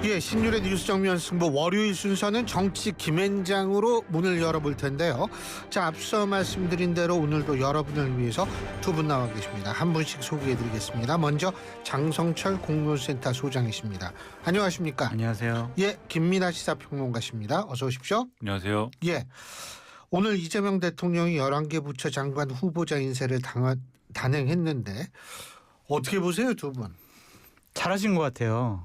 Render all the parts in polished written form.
예, 신율의 뉴스 정면 승부 월요일 순서는 정치 김앤장으로 문을 열어볼 텐데요. 자, 앞서 말씀드린 대로 오늘도 여러분을 위해서 두 분 나와 계십니다. 한 분씩 소개해드리겠습니다. 먼저 장성철 공론센터 소장이십니다. 안녕하십니까? 안녕하세요. 예, 김민아 시사평론가십니다. 어서 오십시오. 안녕하세요. 예, 오늘 이재명 대통령이 11개 부처 장관 후보자 인사를 단행했는데 어떻게 보세요, 두 분? 잘하신 것 같아요.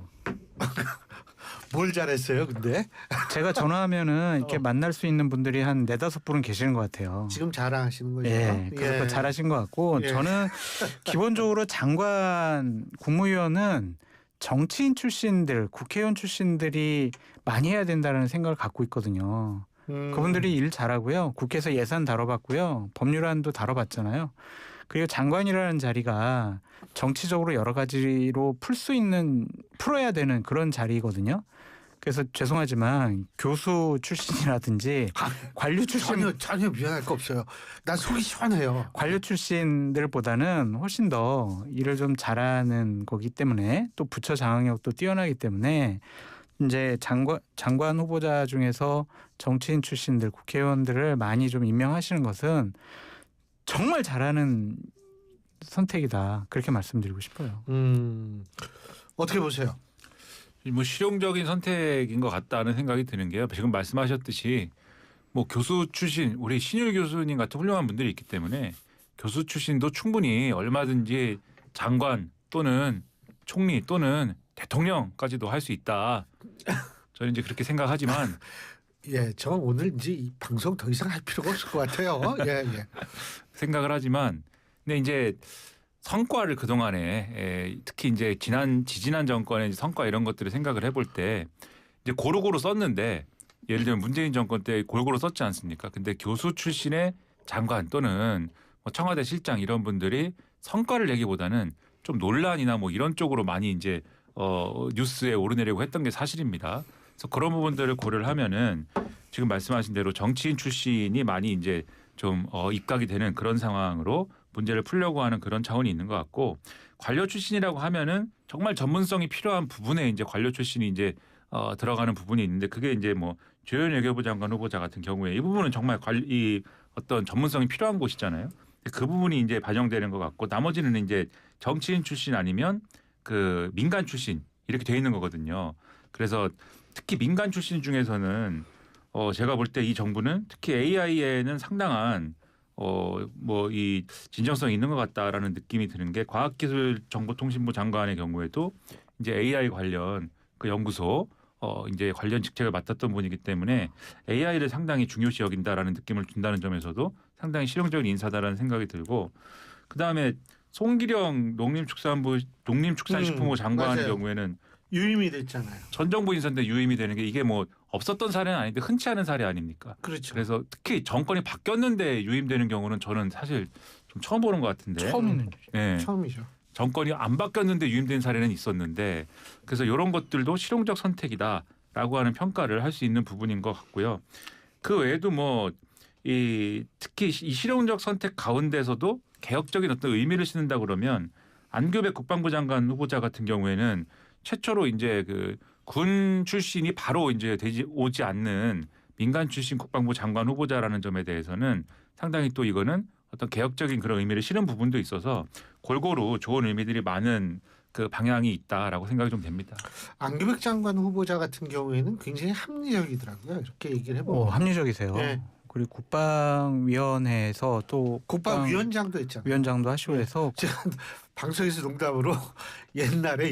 뭘 잘했어요, 근데? 제가 전화하면은 이렇게 만날 수 있는 분들이 한 4-5분은 계시는 것 같아요. 지금 자랑하시는 거죠? 예, 그래서 잘하신 것 같고 예. 저는 기본적으로 장관, 국무위원은 정치인 출신들, 국회의원 출신들이 많이 해야 된다는 생각을 갖고 있거든요. 그분들이 일 잘하고요. 국회에서 예산 다뤄봤고요. 법률안도 다뤄봤잖아요. 그리고 장관이라는 자리가 정치적으로 여러 가지로 풀어야 되는 그런 자리거든요. 그래서 죄송하지만 교수 출신이라든지 관료 출신 전혀 미안할 거 없어요. 난 속이 시원해요. 관료 출신들보다는 훨씬 더 일을 좀 잘하는 거기 때문에 또 부처 장악력도 뛰어나기 때문에 이제 장관 후보자 중에서 정치인 출신들 국회의원들을 많이 좀 임명하시는 것은 정말 잘하는 선택이다. 그렇게 말씀드리고 싶어요. 어떻게 보세요? 뭐 실용적인 선택인 것 같다는 생각이 드는 게요. 지금 말씀하셨듯이 뭐 교수 출신 우리 신율 교수님 같은 훌륭한 분들이 있기 때문에 교수 출신도 충분히 얼마든지 장관 또는 총리 또는 대통령까지도 할 수 있다. 저는 이제 그렇게 생각하지만 예, 저 오늘 이제 이 방송 더 이상 할 필요가 없을 것 같아요. 예. 생각을 하지만 근데 이제 성과를 그 동안에 특히 이제 지지난 정권의 성과 이런 것들을 생각을 해볼 때 이제 고루고루 썼는데 예를 들면 문재인 정권 때 골고루 썼지 않습니까? 근데 교수 출신의 장관 또는 뭐 청와대 실장 이런 분들이 성과를 내기보다는 좀 논란이나 뭐 이런 쪽으로 많이 이제 뉴스에 오르내리고 했던 게 사실입니다. 그래서 그런 부분들을 고려를 하면은 지금 말씀하신 대로 정치인 출신이 많이 이제 좀 입각이 되는 그런 상황으로 문제를 풀려고 하는 그런 차원이 있는 것 같고 관료 출신이라고 하면은 정말 전문성이 필요한 부분에 이제 관료 출신이 이제 들어가는 부분이 있는데 그게 이제 뭐 조현 외교부 장관 후보자 같은 경우에 이 부분은 정말 이 어떤 전문성이 필요한 곳이잖아요. 그 부분이 이제 반영되는 것 같고 나머지는 이제 정치인 출신 아니면 그 민간 출신 이렇게 돼 있는 거거든요. 그래서 특히 민간 출신 중에서는 제가 볼 때 이 정부는 특히 AI에는 상당한 뭐 이 진정성이 있는 것 같다라는 느낌이 드는 게 과학기술정보통신부 장관의 경우에도 이제 AI 관련 그 연구소 이제 관련 직책을 맡았던 분이기 때문에 AI를 상당히 중요시 여긴다라는 느낌을 준다는 점에서도 상당히 실용적인 인사다라는 생각이 들고 그다음에 송기령 농림축산식품부 장관의 맞아요. 경우에는 유임이 됐잖아요. 전 정부 인사인데 유임이 되는 게 이게 뭐 없었던 사례는 아닌데 흔치 않은 사례 아닙니까? 그렇죠. 그래서 특히 정권이 바뀌었는데 유임되는 경우는 저는 사실 좀 처음 보는 것 같은데. 처음 있는 네. 처음이죠. 정권이 안 바뀌었는데 유임된 사례는 있었는데 그래서 이런 것들도 실용적 선택이다라고 하는 평가를 할 수 있는 부분인 것 같고요. 그 외에도 뭐 특히 이 실용적 선택 가운데서도 개혁적인 어떤 의미를 싣는다 그러면 안규백 국방부 장관 후보자 같은 경우에는 최초로 이제 그 군 출신이 바로 이제 오지 않는 민간 출신 국방부 장관 후보자라는 점에 대해서는 상당히 또 이거는 어떤 개혁적인 그런 의미를 실은 부분도 있어서 골고루 좋은 의미들이 많은 그 방향이 있다라고 생각이 좀 됩니다. 안규백 장관 후보자 같은 경우에는 굉장히 합리적이더라고요. 이렇게 얘기를 해보면. 합리적이세요. 네. 그리고 국방위원회에서 또 국방위원장도 했잖아요. 위원장도 하시고 해서 제가 방송에서 농담으로 옛날에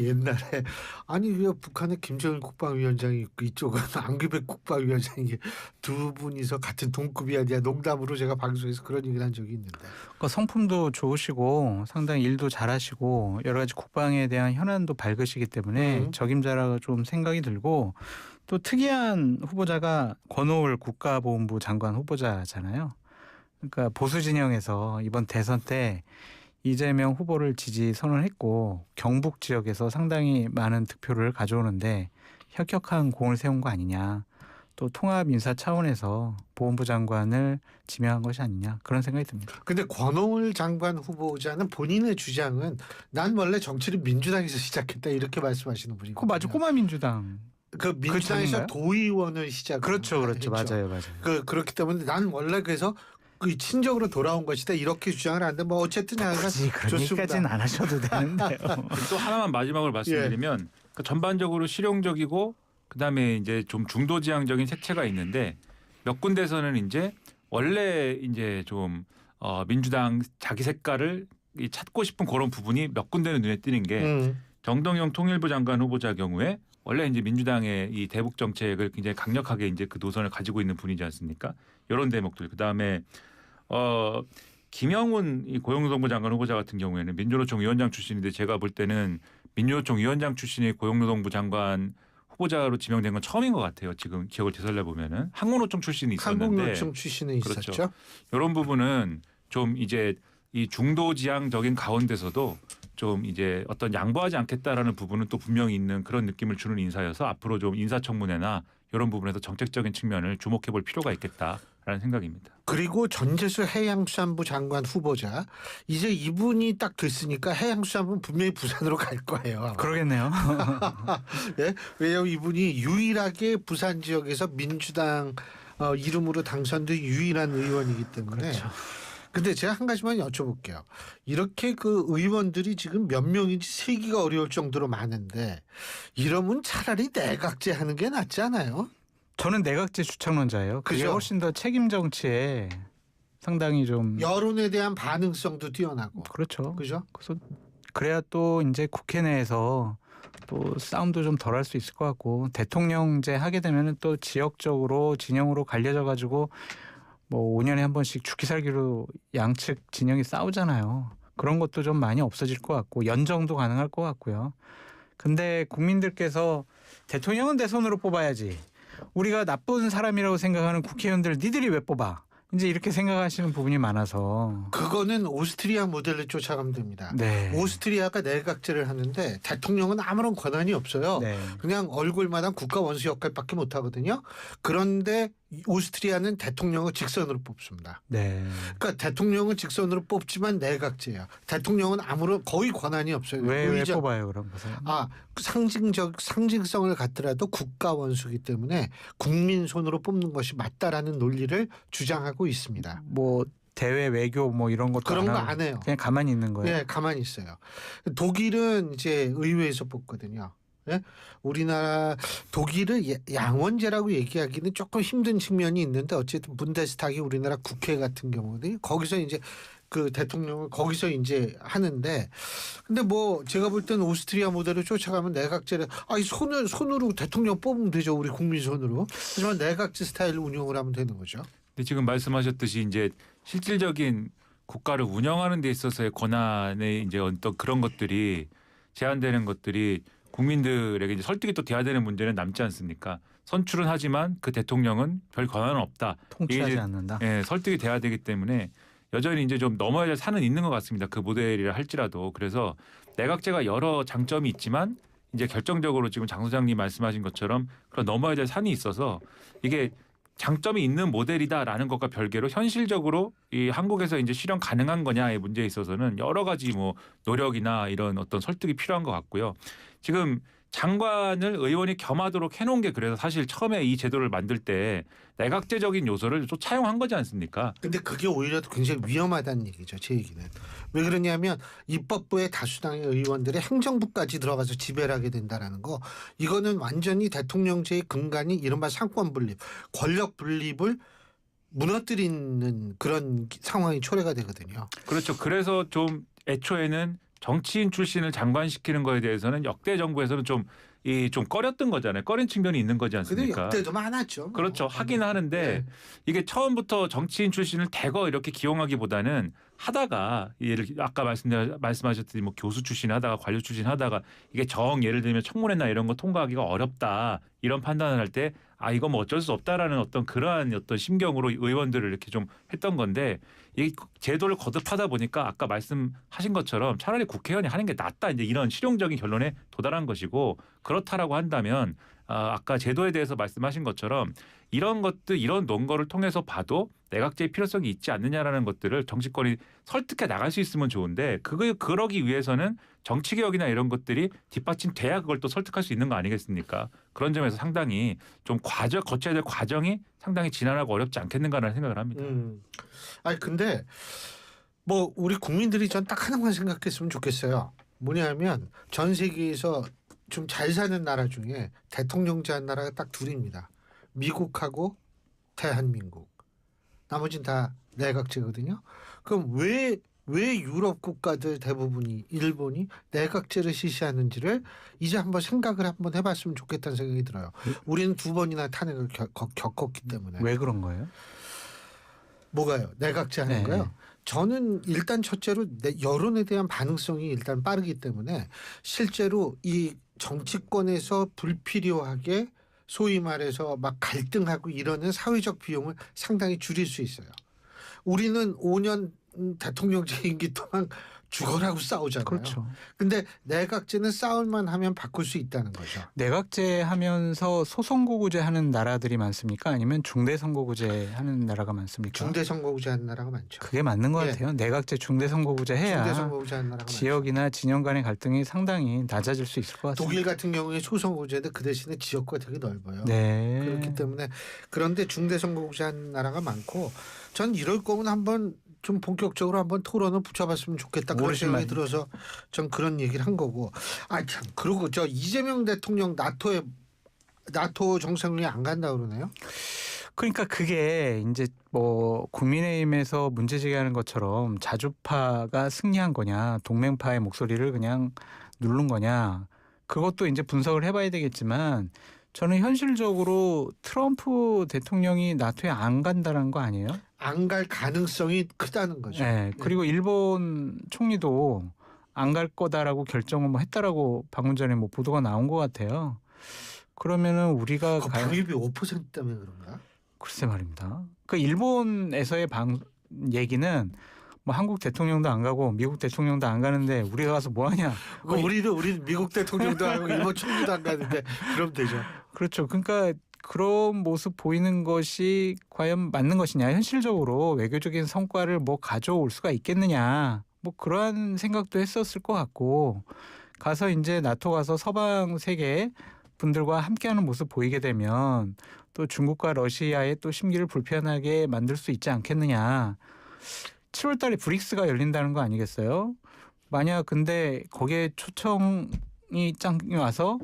아니 왜 북한에 김정일 국방위원장이 있고 이쪽은 안규백 국방위원장이 두 분이서 같은 동급이 아니야 농담으로 제가 방송에서 그런 얘기를 한 적이 있는데 그 성품도 좋으시고 상당히 일도 잘하시고 여러 가지 국방에 대한 현안도 밝으시기 때문에 적임자라 좀 생각이 들고 또 특이한 후보자가 권오을 국가보훈부 장관 후보자잖아요. 그러니까 보수 진영에서 이번 대선 때 이재명 후보를 지지 선언했고 경북 지역에서 상당히 많은 득표를 가져오는데 혁혁한 공을 세운 거 아니냐. 또 통합 인사 차원에서 보훈부 장관을 지명한 것이 아니냐 그런 생각이 듭니다. 근데 권오을 장관 후보자는 본인의 주장은 난 원래 정치를 민주당에서 시작했다 이렇게 말씀하시는 분이거든요. 그거 맞아. 꼬마 민주당. 그 민주당에서 전인가요? 도의원을 시작. 그렇죠. 맞아요. 그렇기 때문에 나는 원래 그래서 그 친정으로 돌아온 것이다 이렇게 주장을 하는데 뭐 어쨌든 굳이 그런 좋습니다. 얘기까지는 안 하셔도 되는데요. 또 하나만 마지막으로 말씀드리면 그 전반적으로 실용적이고 그다음에 이제 좀 중도지향적인 색채가 있는데 몇 군데서는 이제 원래 이제 좀 민주당 자기 색깔을 찾고 싶은 그런 부분이 몇 군데는 눈에 띄는 게 정동영 통일부 장관 후보자 경우에 원래 이제 민주당의 이 대북 정책을 굉장히 강력하게 이제 그 노선을 가지고 있는 분이지 않습니까? 이런 대목들. 그다음에 김영훈 이 고용노동부 장관 후보자 같은 경우에는 민주노총 위원장 출신인데 제가 볼 때는 민주노총 위원장 출신의 고용노동부 장관 후보자로 지명된 건 처음인 것 같아요. 지금 기억을 되살려 보면은 항공노총 출신이 있었는데 한국노총 출신은 그렇죠. 있었죠. 이런 부분은 좀 이제 이 중도지향적인 가운데서도 좀 이제 어떤 양보하지 않겠다라는 부분은 또 분명히 있는 그런 느낌을 주는 인사여서 앞으로 좀 인사청문회나 이런 부분에서 정책적인 측면을 주목해 볼 필요가 있겠다라는 생각입니다. 그리고 전재수 해양수산부 장관 후보자 이제 이분이 딱 됐으니까 해양수산부는 분명히 부산으로 갈 거예요. 아마. 그러겠네요. 예? 왜냐하면 이분이 유일하게 부산 지역에서 민주당 이름으로 당선된 유일한 의원이기 때문에. 그렇죠. 근데 제가 한 가지만 여쭤볼게요. 이렇게 그 의원들이 지금 몇 명인지 세기가 어려울 정도로 많은데 이러면 차라리 내각제 하는 게 낫지 않아요? 저는 내각제 주창론자예요. 그게 그죠? 훨씬 더 책임 정치에 상당히 좀 여론에 대한 반응성도 뛰어나고. 그렇죠. 그죠? 그래서 그래야 또 이제 국회 내에서 또 싸움도 좀 덜 할 수 있을 것 같고 대통령제 하게 되면은 또 지역적으로 진영으로 갈려져 가지고 뭐 5년에 한 번씩 죽기 살기로 양측 진영이 싸우잖아요. 그런 것도 좀 많이 없어질 것 같고 연정도 가능할 것 같고요. 근데 국민들께서 대통령은 내 손으로 뽑아야지. 우리가 나쁜 사람이라고 생각하는 국회의원들 니들이 왜 뽑아? 이제 이렇게 생각하시는 부분이 많아서. 그거는 오스트리아 모델을 쫓아가면 됩니다. 네. 오스트리아가 내각제를 하는데 대통령은 아무런 권한이 없어요. 네. 그냥 얼굴마다 국가 원수 역할밖에 못 하거든요. 그런데 오스트리아는 대통령을 직선으로 뽑습니다. 네. 그러니까 대통령은 직선으로 뽑지만 내각제야. 대통령은 아무런 거의 권한이 없어요. 왜 뽑아요 그런 것을? 상징성을 갖더라도 국가 원수기 때문에 국민 손으로 뽑는 것이 맞다라는 논리를 주장하고 있습니다. 뭐 대외 외교 뭐 이런 것도 그런 거 하고 안 해요. 그냥 가만히 있는 거예요. 네, 가만히 있어요. 독일은 이제 의회에서 뽑거든요. 예? 우리나라 독일을 양원제라고 얘기하기는 조금 힘든 측면이 있는데 어쨌든 분데스탁이 우리나라 국회 같은 경우는 거기서 이제 그 대통령을 거기서 이제 하는데 근데 뭐 제가 볼 때는 오스트리아 모델을 쫓아가면 내각제를 손으로 대통령 뽑으면 되죠. 우리 국민 손으로. 하지만 내각제 스타일을 운영을 하면 되는 거죠. 근데 지금 말씀하셨듯이 이제 실질적인 국가를 운영하는 데 있어서의 권한의 이제 어떤 그런 것들이 제한되는 것들이 국민들에게 이제 설득이 또 돼야 되는 문제는 남지 않습니까? 선출은 하지만 그 대통령은 별 권한은 없다. 통치하지 이게 않는다. 예, 설득이 돼야 되기 때문에 여전히 이제 좀 넘어야 될 산은 있는 것 같습니다. 그 모델이라 할지라도. 그래서 내각제가 여러 장점이 있지만 이제 결정적으로 지금 장 소장님 말씀하신 것처럼 그런 넘어야 될 산이 있어서 이게 장점이 있는 모델이다라는 것과 별개로 현실적으로 이 한국에서 이제 실현 가능한 거냐의 문제에 있어서는 여러 가지 뭐 노력이나 이런 어떤 설득이 필요한 것 같고요. 지금 장관을 의원이 겸하도록 해놓은 게 그래서 사실 처음에 이 제도를 만들 때 내각제적인 요소를 또 차용한 거지 않습니까? 근데 그게 오히려 굉장히 위험하다는 얘기죠. 제 얘기는. 왜 그러냐면 입법부의 다수당의 의원들의 행정부까지 들어가서 지배를 하게 된다는 거. 이거는 완전히 대통령제의 근간이 이른바 상권 분립, 권력 분립을 무너뜨리는 그런 상황이 초래가 되거든요. 그렇죠. 그래서 좀 애초에는 정치인 출신을 장관시키는 거에 대해서는 역대 정부에서는 좀 꺼렸던 거잖아요. 꺼린 측면이 있는 거지 근데 않습니까? 역대도 많았죠. 그렇죠. 하긴 하는데 네. 이게 처음부터 정치인 출신을 대거 이렇게 기용하기보다는 하다가 아까 말씀하셨듯이 뭐 교수 출신 하다가 관료 출신 하다가 이게 예를 들면 청문회나 이런 거 통과하기가 어렵다 이런 판단을 할 때 이거 뭐 어쩔 수 없다라는 어떤 그러한 어떤 심경으로 의원들을 이렇게 좀 했던 건데 이 제도를 거듭하다 보니까 아까 말씀하신 것처럼 차라리 국회의원이 하는 게 낫다 이제 이런 실용적인 결론에 도달한 것이고 그렇다라고 한다면 아까 제도에 대해서 말씀하신 것처럼 이런 것들 이런 논거를 통해서 봐도 내각제의 필요성이 있지 않느냐라는 것들을 정치권이 설득해 나갈 수 있으면 좋은데 그러기 위해서는 정치개혁이나 이런 것들이 뒷받침돼야 그걸 또 설득할 수 있는 거 아니겠습니까? 그런 점에서 상당히 좀 거쳐야 될 과정이 상당히 지난하고 어렵지 않겠는가라는 생각을 합니다. 아니 근데 뭐 우리 국민들이 전 딱 하나만 생각했으면 좋겠어요. 뭐냐면 전 세계에서 좀 잘 사는 나라 중에 대통령제 한 나라가 딱 둘입니다. 미국하고 대한민국. 나머지는 다 내각제거든요. 그럼 왜 유럽 국가들 대부분이 일본이 내각제를 실시하는지를 이제 한번 생각을 한번 해봤으면 좋겠다는 생각이 들어요. 우리는 2번이나 탄핵을 겪었기 때문에. 왜 그런 거예요? 뭐가요? 내각제 하는 네. 거요? 저는 일단 첫째로 여론에 대한 반응성이 일단 빠르기 때문에 실제로 이 정치권에서 불필요하게 소위 말해서 막 갈등하고 이러는 사회적 비용을 상당히 줄일 수 있어요. 우리는 5년 대통령제 임기 동안 죽어라고 싸우잖아요. 그렇죠. 근데 내각제는 싸울만 하면 바꿀 수 있다는 거죠. 내각제 하면서 소선거구제 하는 나라들이 많습니까? 아니면 중대선거구제 하는 나라가 많습니까? 중대선거구제 하는 나라가 많죠. 그게 맞는 것 예. 같아요. 내각제 중대선거구제 해야 중대선거구제 하는 나라가 지역이나 진영 간의 갈등이 상당히 낮아질 수 있을 것 많죠. 같습니다. 독일 같은 경우에 소선거구제인데 그 대신에 지역구가 되게 넓어요. 네. 그렇기 때문에 그런데 중대선거구제 하는 나라가 많고 전 이럴 거면 한번 좀 본격적으로 한번 토론을 붙여봤으면 좋겠다 그런 생각이 들어서 전 그런 얘기를 한 거고. 아 참 그리고 저 이재명 대통령 나토 정상회의 안 간다 그러네요. 그러니까 그게 이제 뭐 국민의힘에서 문제 제기하는 것처럼 자주파가 승리한 거냐, 동맹파의 목소리를 그냥 누른 거냐, 그것도 이제 분석을 해봐야 되겠지만 저는 현실적으로 트럼프 대통령이 나토에 안 간다는 거 아니에요? 안 갈 가능성이 크다는 거죠. 네. 그리고 일본 총리도 안 갈 거다라고 결정을 뭐 했다라고 방금 전에 뭐 보도가 나온 것 같아요. 그러면은 우리가 그 방위비 5% 때문에 그런가? 글쎄 말입니다. 그 일본에서의 얘기는 뭐 한국 대통령도 안 가고 미국 대통령도 안 가는데 우리가 가서 뭐 하냐? 우리는 미국 대통령도 안 가고 일본 총리도 안 가는데 그럼 되죠. 그렇죠. 그러니까 그런 모습 보이는 것이 과연 맞는 것이냐? 현실적으로 외교적인 성과를 뭐 가져올 수가 있겠느냐? 뭐 그러한 생각도 했었을 것 같고 가서 이제 나토 가서 서방 세계 분들과 함께하는 모습 보이게 되면 또 중국과 러시아의 또 심기를 불편하게 만들 수 있지 않겠느냐? 7월 달에 브릭스가 열린다는 거 아니겠어요? 만약 근데 거기에 초청이 짱이 와서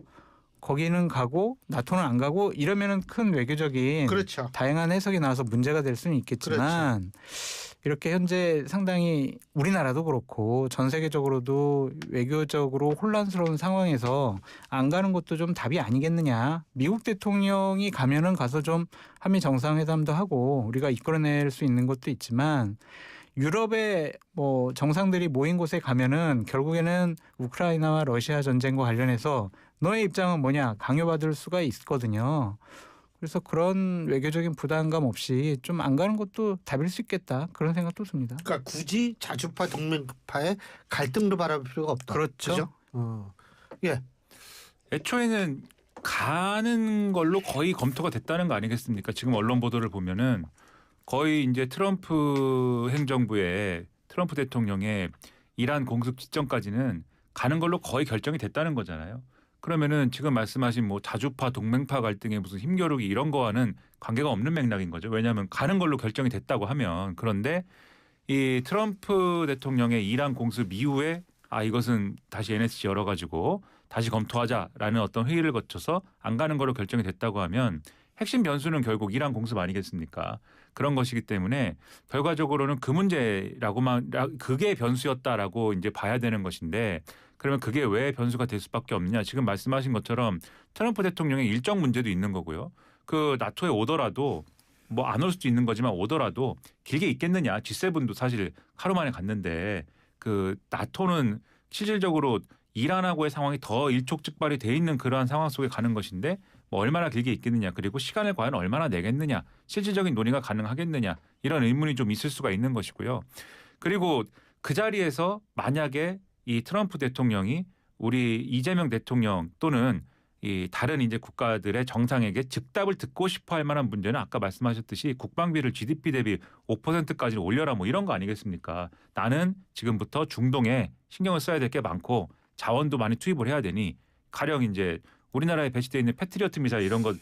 거기는 가고 나토는 안 가고 이러면은 큰 외교적인 그렇죠. 다양한 해석이 나와서 문제가 될 수는 있겠지만 그렇죠. 이렇게 현재 상당히 우리나라도 그렇고 전 세계적으로도 외교적으로 혼란스러운 상황에서 안 가는 것도 좀 답이 아니겠느냐. 미국 대통령이 가면은 가서 좀 한미 정상회담도 하고 우리가 이끌어낼 수 있는 것도 있지만 유럽의 뭐 정상들이 모인 곳에 가면은 결국에는 우크라이나와 러시아 전쟁과 관련해서 너의 입장은 뭐냐 강요받을 수가 있거든요. 그래서 그런 외교적인 부담감 없이 좀 안 가는 것도 답일 수 있겠다 그런 생각도 듭니다. 그러니까 굳이 자주파 동맹파의 갈등으로 바라볼 필요가 없다. 그렇죠. 그죠? 예. 애초에는 가는 걸로 거의 검토가 됐다는 거 아니겠습니까? 지금 언론 보도를 보면은 거의 이제 트럼프 행정부의 트럼프 대통령의 이란 공습 직전까지는 가는 걸로 거의 결정이 됐다는 거잖아요. 그러면은 지금 말씀하신 뭐 자주파 동맹파 갈등의 무슨 힘겨루기 이런 거와는 관계가 없는 맥락인 거죠. 왜냐하면 가는 걸로 결정이 됐다고 하면 그런데 이 트럼프 대통령의 이란 공습 이후에 이것은 다시 NSC 열어가지고 다시 검토하자라는 어떤 회의를 거쳐서 안 가는 걸로 결정이 됐다고 하면 핵심 변수는 결국 이란 공습 아니겠습니까? 그런 것이기 때문에 결과적으로는 그 문제라고만 그게 변수였다라고 이제 봐야 되는 것인데 그러면 그게 왜 변수가 될 수밖에 없느냐? 지금 말씀하신 것처럼 트럼프 대통령의 일정 문제도 있는 거고요. 그 나토에 오더라도 뭐 안 올 수도 있는 거지만 오더라도 길게 있겠느냐? G7도 사실 하루 만에 갔는데 그 나토는 실질적으로 이란하고의 상황이 더 일촉즉발이 돼 있는 그러한 상황 속에 가는 것인데 뭐 얼마나 길게 있겠느냐 그리고 시간을 과연 얼마나 내겠느냐 실질적인 논의가 가능하겠느냐 이런 의문이 좀 있을 수가 있는 것이고요. 그리고 그 자리에서 만약에 이 트럼프 대통령이 우리 이재명 대통령 또는 이 다른 이제 국가들의 정상에게 즉답을 듣고 싶어 할 만한 문제는 아까 말씀하셨듯이 국방비를 GDP 대비 5%까지 올려라 뭐 이런 거 아니겠습니까? 나는 지금부터 중동에 신경을 써야 될 게 많고 자원도 많이 투입을 해야 되니 가령 이제 우리나라에 배치되어 있는 패트리어트 미사일 이런 것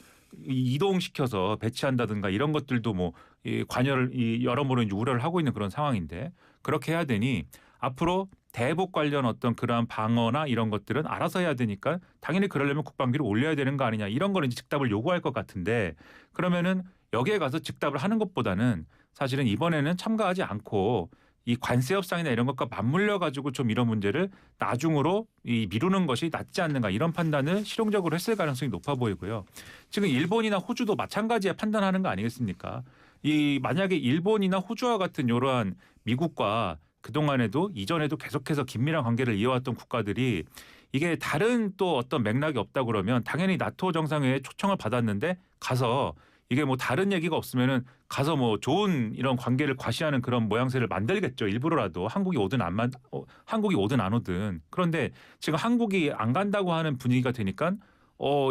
이동시켜서 배치한다든가 이런 것들도 뭐 이 관여를 여러모로 이제 우려를 하고 있는 그런 상황인데 그렇게 해야 되니 앞으로 대북 관련 어떤 그러한 방어나 이런 것들은 알아서 해야 되니까 당연히 그러려면 국방비를 올려야 되는 거 아니냐 이런 거는 이제 즉답을 요구할 것 같은데 그러면은 여기에 가서 즉답을 하는 것보다는 사실은 이번에는 참가하지 않고 이 관세 협상이나 이런 것과 맞물려 가지고 좀 이런 문제를 나중으로 이 미루는 것이 낫지 않는가 이런 판단을 실용적으로 했을 가능성이 높아 보이고요. 지금 일본이나 호주도 마찬가지의 판단하는 거 아니겠습니까? 이 만약에 일본이나 호주와 같은 이러한 미국과 그동안에도 이전에도 계속해서 긴밀한 관계를 이어왔던 국가들이 이게 다른 또 어떤 맥락이 없다 그러면 당연히 나토 정상회의에 초청을 받았는데 가서 이게 뭐 다른 얘기가 없으면은 가서 뭐 좋은 이런 관계를 과시하는 그런 모양새를 만들겠죠. 일부러라도 한국이 오든 안 오든. 그런데 지금 한국이 안 간다고 하는 분위기가 되니까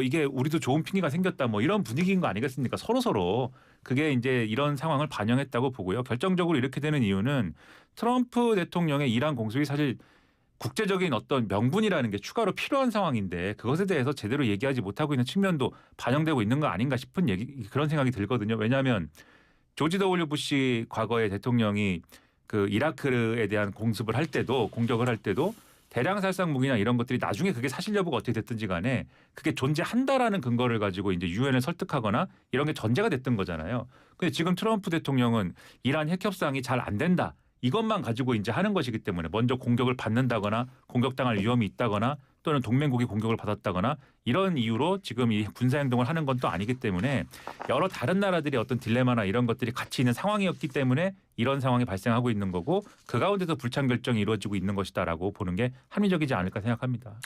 이게 우리도 좋은 핑계가 생겼다 뭐 이런 분위기인 거 아니겠습니까? 서로 그게 이제 이런 상황을 반영했다고 보고요. 결정적으로 이렇게 되는 이유는 트럼프 대통령의 이란 공습이 사실 국제적인 어떤 명분이라는 게 추가로 필요한 상황인데 그것에 대해서 제대로 얘기하지 못하고 있는 측면도 반영되고 있는 거 아닌가 싶은 그런 생각이 들거든요. 왜냐하면 조지 W 부시 과거의 대통령이 그 이라크에 대한 공습을 할 때도 공격을 할 때도 대량 살상 무기나 이런 것들이 나중에 그게 사실 여부가 어떻게 됐든지 간에 그게 존재한다라는 근거를 가지고 이제 유엔을 설득하거나 이런 게 전제가 됐던 거잖아요. 근데 지금 트럼프 대통령은 이란 핵 협상이 잘 안 된다. 이것만 가지고 이제 하는 것이기 때문에 먼저 공격을 받는다거나 공격당할 위험이 있다거나 또는 동맹국이 공격을 받았다거나 이런 이유로 지금 이 군사 행동을 하는 건 또 아니기 때문에 여러 다른 나라들이 어떤 딜레마나 이런 것들이 같이 있는 상황이었기 때문에 이런 상황이 발생하고 있는 거고 그 가운데서 불참 결정이 이루어지고 있는 것이다라고 보는 게 합리적이지 않을까 생각합니다.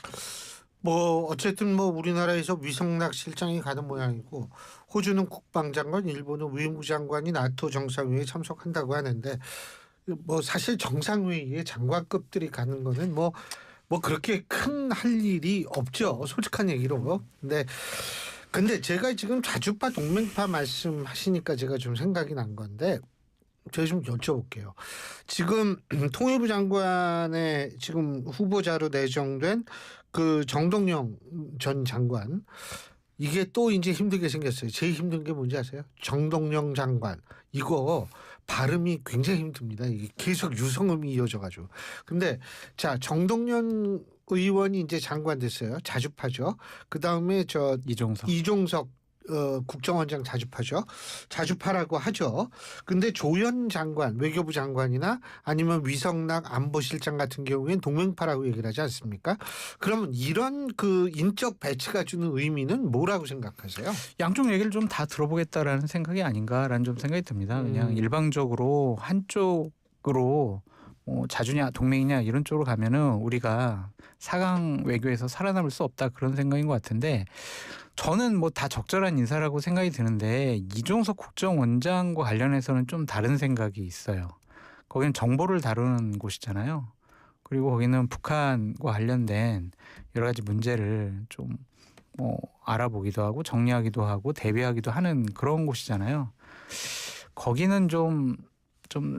뭐 어쨌든 뭐 우리나라에서 위성락 실장이 가는 모양이고 호주는 국방장관, 일본은 외무장관이 나토 정상회의에 참석한다고 하는데 뭐 사실 정상회의에 장관급들이 가는 거는 뭐 그렇게 큰 할 일이 없죠. 솔직한 얘기로. 근데 제가 지금 자주파 동맹파 말씀하시니까 제가 좀 생각이 난 건데 제가 좀 여쭤볼게요. 지금 통일부 장관의 지금 후보자로 내정된 그 정동영 전 장관 이게 또 이제 힘들게 생겼어요. 제일 힘든 게 뭔지 아세요? 정동영 장관. 이거 발음이 굉장히 힘듭니다. 이게 계속 유성음이 이어져가지고. 근데 자 정동영 의원이 이제 장관 됐어요. 자주파죠. 그 다음에 이종석 국정원장 자주파라고 하죠. 근데 조현 장관, 외교부 장관이나 아니면 위성락 안보실장 같은 경우에는 동맹파라고 얘기를 하지 않습니까? 그러면 이런 그 인적 배치가 주는 의미는 뭐라고 생각하세요? 양쪽 얘기를 좀 다 들어보겠다라는 생각이 아닌가라는 좀 생각이 듭니다. 그냥 일방적으로 한쪽으로 자주냐 동맹이냐 이런 쪽으로 가면은 우리가 4강 외교에서 살아남을 수 없다 그런 생각인 것 같은데 저는 뭐 다 적절한 인사라고 생각이 드는데 이종석 국정원장과 관련해서는 좀 다른 생각이 있어요. 거기는 정보를 다루는 곳이잖아요. 그리고 거기는 북한과 관련된 여러 가지 문제를 좀 알아보기도 하고 정리하기도 하고 대비하기도 하는 그런 곳이잖아요. 거기는 좀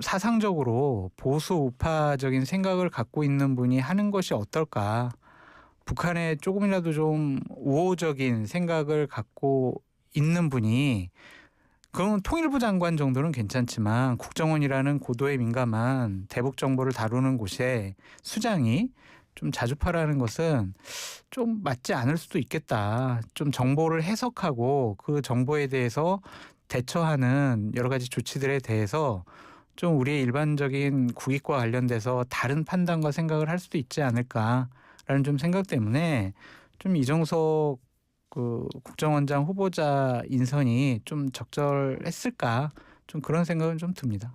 사상적으로 보수 우파적인 생각을 갖고 있는 분이 하는 것이 어떨까. 북한에 조금이라도 좀 우호적인 생각을 갖고 있는 분이 그건 통일부 장관 정도는 괜찮지만 국정원이라는 고도에 민감한 대북 정보를 다루는 곳에 수장이 좀 자주파라는 것은 좀 맞지 않을 수도 있겠다. 좀 정보를 해석하고 그 정보에 대해서 대처하는 여러 가지 조치들에 대해서 좀 우리의 일반적인 국익과 관련돼서 다른 판단과 생각을 할 수도 있지 않을까라는 좀 생각 때문에 좀 이종석 그 국정원장 후보자 인선이 좀 적절했을까 좀 그런 생각은 좀 듭니다.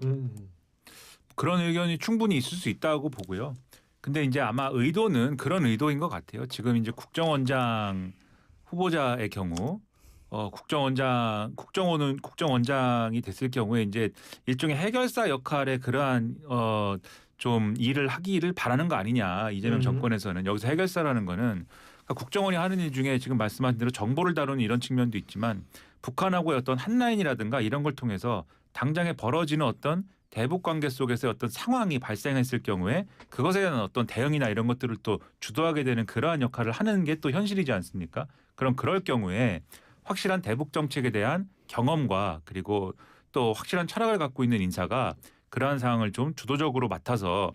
그런 의견이 충분히 있을 수 있다고 보고요. 근데 이제 아마 의도는 그런 의도인 것 같아요. 지금 이제 국정원장 후보자의 경우 국정원장이 됐을 경우에 이제 일종의 해결사 역할의 그러한 좀 일을 하기를 바라는 거 아니냐 이재명 정권에서는 여기서 해결사라는 거는 그러니까 국정원이 하는 일 중에 지금 말씀하신 대로 정보를 다루는 이런 측면도 있지만 북한하고의 어떤 한라인이라든가 이런 걸 통해서 당장에 벌어지는 어떤 대북 관계 속에서 어떤 상황이 발생했을 경우에 그것에 대한 어떤 대응이나 이런 것들을 또 주도하게 되는 그러한 역할을 하는 게 또 현실이지 않습니까? 그럼 그럴 경우에 확실한 대북 정책에 대한 경험과 그리고 또 확실한 철학을 갖고 있는 인사가 그러한 상황을 좀 주도적으로 맡아서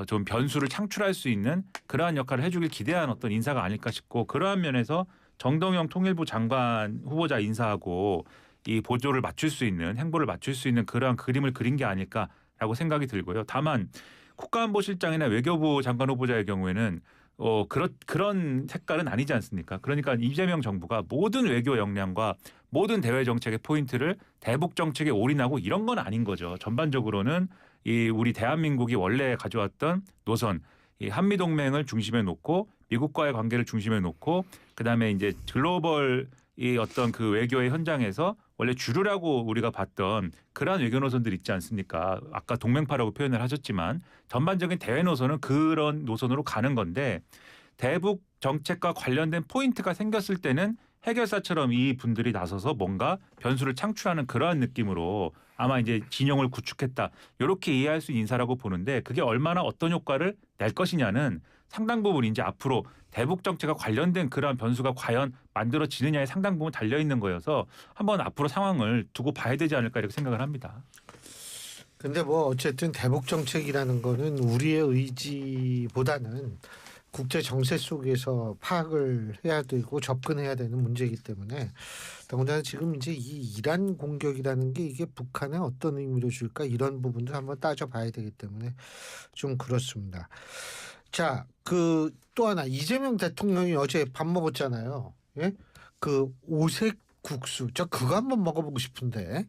좀 변수를 창출할 수 있는 그러한 역할을 해주길 기대한 어떤 인사가 아닐까 싶고 그러한 면에서 정동영 통일부 장관 후보자 인사하고 이 보조를 맞출 수 있는 행보를 맞출 수 있는 그러한 그림을 그린 게 아닐까라고 생각이 들고요. 다만 국가안보실장이나 외교부 장관 후보자의 경우에는 그런 색깔은 아니지 않습니까? 그러니까 이재명 정부가 모든 외교 역량과 모든 대외 정책의 포인트를 대북 정책에 올인하고 이런 건 아닌 거죠. 전반적으로는 이 우리 대한민국이 원래 가져왔던 노선, 이 한미 동맹을 중심에 놓고 미국과의 관계를 중심에 놓고 그다음에 이제 글로벌 이 어떤 그 외교의 현장에서 원래 주류라고 우리가 봤던 그러한 외교 노선들 있지 않습니까? 아까 동맹파라고 표현을 하셨지만 전반적인 대외 노선은 그런 노선으로 가는 건데 대북 정책과 관련된 포인트가 생겼을 때는 해결사처럼 이 분들이 나서서 뭔가 변수를 창출하는 그러한 느낌으로 아마 이제 진영을 구축했다. 이렇게 이해할 수 있는 인사라고 보는데 그게 얼마나 어떤 효과를 낼 것이냐는 상당 부분 이제 앞으로 대북 정책과 관련된 그러한 변수가 과연 만들어지느냐에 상당 부분 달려 있는 거여서 한번 앞으로 상황을 두고 봐야 되지 않을까 이렇게 생각을 합니다. 근데 뭐 어쨌든 대북 정책이라는 거는 우리의 의지보다는 국제 정세 속에서 파악을 해야 되고 접근해야 되는 문제이기 때문에 더군다나 지금 이제 이 이란 공격이라는 게 이게 북한에 어떤 의미를 줄까 이런 부분도 한번 따져봐야 되기 때문에 좀 그렇습니다. 자, 그 또 하나 이재명 대통령이 어제 밥 먹었잖아요. 예? 그 오색 국수. 저 그거 한번 먹어보고 싶은데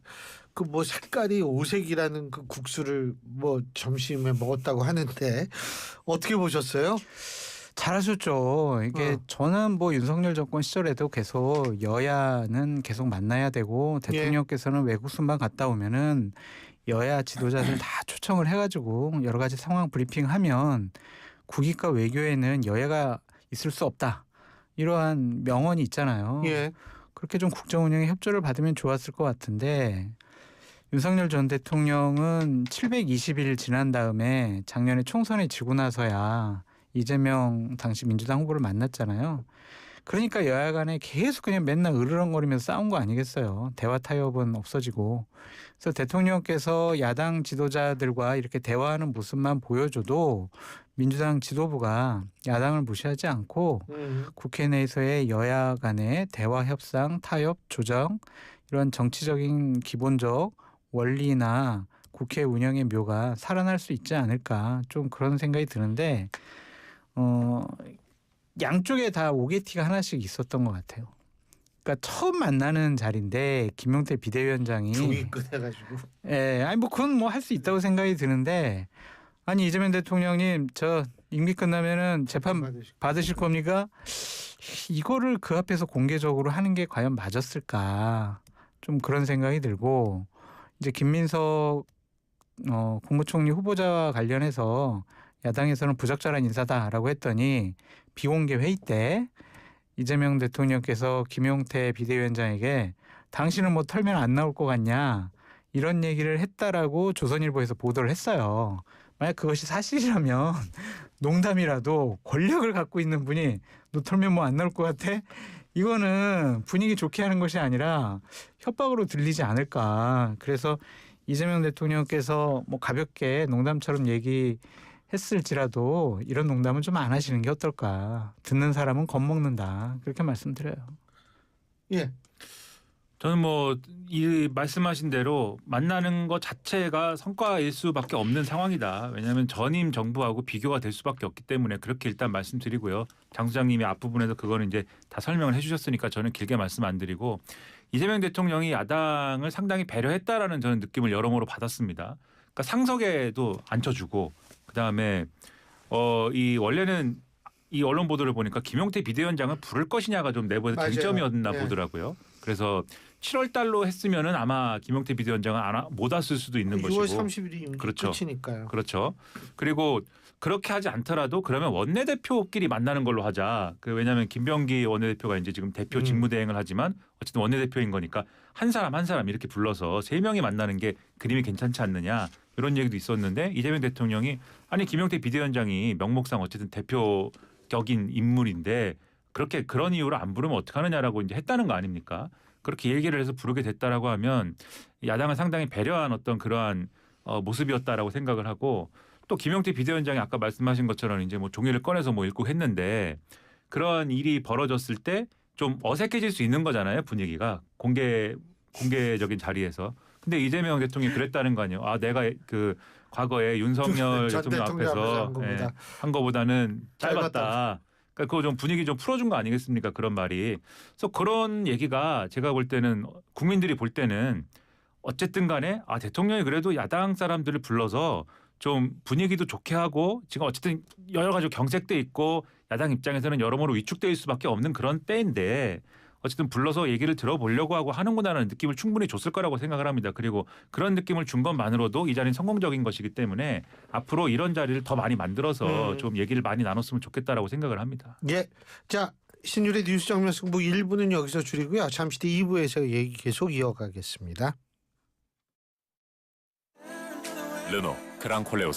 그 뭐 색깔이 오색이라는 그 국수를 뭐 점심에 먹었다고 하는데 어떻게 보셨어요? 잘하셨죠. 이게 저는 뭐 윤석열 정권 시절에도 계속 여야는 계속 만나야 되고 대통령께서는 외국 순방 갔다 오면은 여야 지도자들 다 초청을 해가지고 여러 가지 상황 브리핑하면 국익과 외교에는 여야가 있을 수 없다. 이러한 명언이 있잖아요. 예. 그렇게 좀 국정 운영에 협조를 받으면 좋았을 것 같은데 윤석열 전 대통령은 720일 지난 다음에 작년에 총선에 지고 나서야 이재명 당시 민주당 후보를 만났잖아요. 그러니까 여야 간에 계속 그냥 맨날 으르렁거리면서 싸운 거 아니겠어요. 대화 타협은 없어지고. 그래서 대통령께서 야당 지도자들과 이렇게 대화하는 모습만 보여줘도 민주당 지도부가 야당을 무시하지 않고 국회 내에서의 여야 간의 대화 협상, 타협, 조정 이런 정치적인 기본적 원리나 국회 운영의 묘가 살아날 수 있지 않을까 좀 그런 생각이 드는데 양쪽에 다 오게티가 하나씩 있었던 것 같아요. 그러니까 처음 만나는 자리인데 김용태 비대위원장이 종이 끝해가지고. 예, 아니 뭐 그건 뭐 할 수 있다고 생각이 드는데 아니 이재명 대통령님 저 임기 끝나면은 재판 받으실 겁니까? 이거를 그 앞에서 공개적으로 하는 게 과연 맞았을까? 좀 그런 생각이 들고 이제 김민석 국무총리 후보자와 관련해서 야당에서는 부적절한 인사다라고 했더니 비공개 회의 때 이재명 대통령께서 김용태 비대위원장에게 당신은 뭐 털면 안 나올 것 같냐 이런 얘기를 했다라고 조선일보에서 보도를 했어요. 만약 그것이 사실이라면 농담이라도 권력을 갖고 있는 분이 너 털면 뭐 안 나올 것 같아? 이거는 분위기 좋게 하는 것이 아니라 협박으로 들리지 않을까. 그래서 이재명 대통령께서 뭐 가볍게 농담처럼 얘기했을지라도 이런 농담은 좀 안 하시는 게 어떨까. 듣는 사람은 겁먹는다. 그렇게 말씀드려요. 예. 저는 뭐 이 말씀하신 대로 만나는 것 자체가 성과일 수밖에 없는 상황이다. 왜냐하면 전임 정부하고 비교가 될 수밖에 없기 때문에 그렇게 일단 말씀드리고요. 장 소장님이 앞부분에서 그거는 이제 다 설명을 해주셨으니까 저는 길게 말씀 안 드리고 이재명 대통령이 야당을 상당히 배려했다라는 저는 느낌을 여러모로 받았습니다. 그러니까 상석에도 앉혀주고 그다음에 이 원래는 이 언론 보도를 보니까 김용태 비대위원장을 부를 것이냐가 좀 내부에서 맞아요. 쟁점이었나 네. 보더라고요. 그래서 7월 달로 했으면은 아마 김용태 비대위원장은 못 왔을 수도 있는 6월 것이고. 30일이 그렇죠. 끝이니까요. 그렇죠. 그리고 그렇게 하지 않더라도 그러면 원내대표끼리 만나는 걸로 하자. 왜냐하면 김병기 원내대표가 이제 지금 대표 직무대행을 하지만 어쨌든 원내대표인 거니까 한 사람 한 사람 이렇게 불러서 3명이 만나는 게 그림이 괜찮지 않느냐 이런 얘기도 있었는데 이재명 대통령이 아니 김용태 비대위원장이 명목상 어쨌든 대표격인 인물인데 그렇게 그런 이유로 안 부르면 어떡하느냐라고 이제 했다는 거 아닙니까? 그렇게 얘기를 해서 부르게 됐다라고 하면 야당은 상당히 배려한 어떤 그러한 모습이었다라고 생각을 하고 또 김용태 비대위원장이 아까 말씀하신 것처럼 이제 뭐 종이를 꺼내서 뭐 읽고 했는데 그런 일이 벌어졌을 때 좀 어색해질 수 있는 거잖아요. 분위기가 공개적인 자리에서. 근데 이재명 대통령이 그랬다는 거 아니에요. 아 내가 그 과거에 윤석열 전 대통령 앞에서 한 거보다는 짧았다. 그러니까 그거 좀 분위기 좀 풀어준 거 아니겠습니까? 그런 말이. 그래서 그런 얘기가 제가 볼 때는 국민들이 볼 때는 어쨌든 간에 아 대통령이 그래도 야당 사람들을 불러서 좀 분위기도 좋게 하고 지금 어쨌든 여러 가지 경색돼 있고 야당 입장에서는 여러모로 위축될 수밖에 없는 그런 때인데 어쨌든 불러서 얘기를 들어보려고 하고 하는구나라는 느낌을 충분히 줬을 거라고 생각을 합니다. 그리고 그런 느낌을 준 것만으로도 이 자리는 성공적인 것이기 때문에 앞으로 이런 자리를 더 많이 만들어서 좀 얘기를 많이 나눴으면 좋겠다라고 생각을 합니다. 예. 자, 신율의 뉴스 정면 승부 1부는 여기서 줄이고요. 잠시 뒤 2부에서 얘기 계속 이어가겠습니다. 르노 그랑콜레오스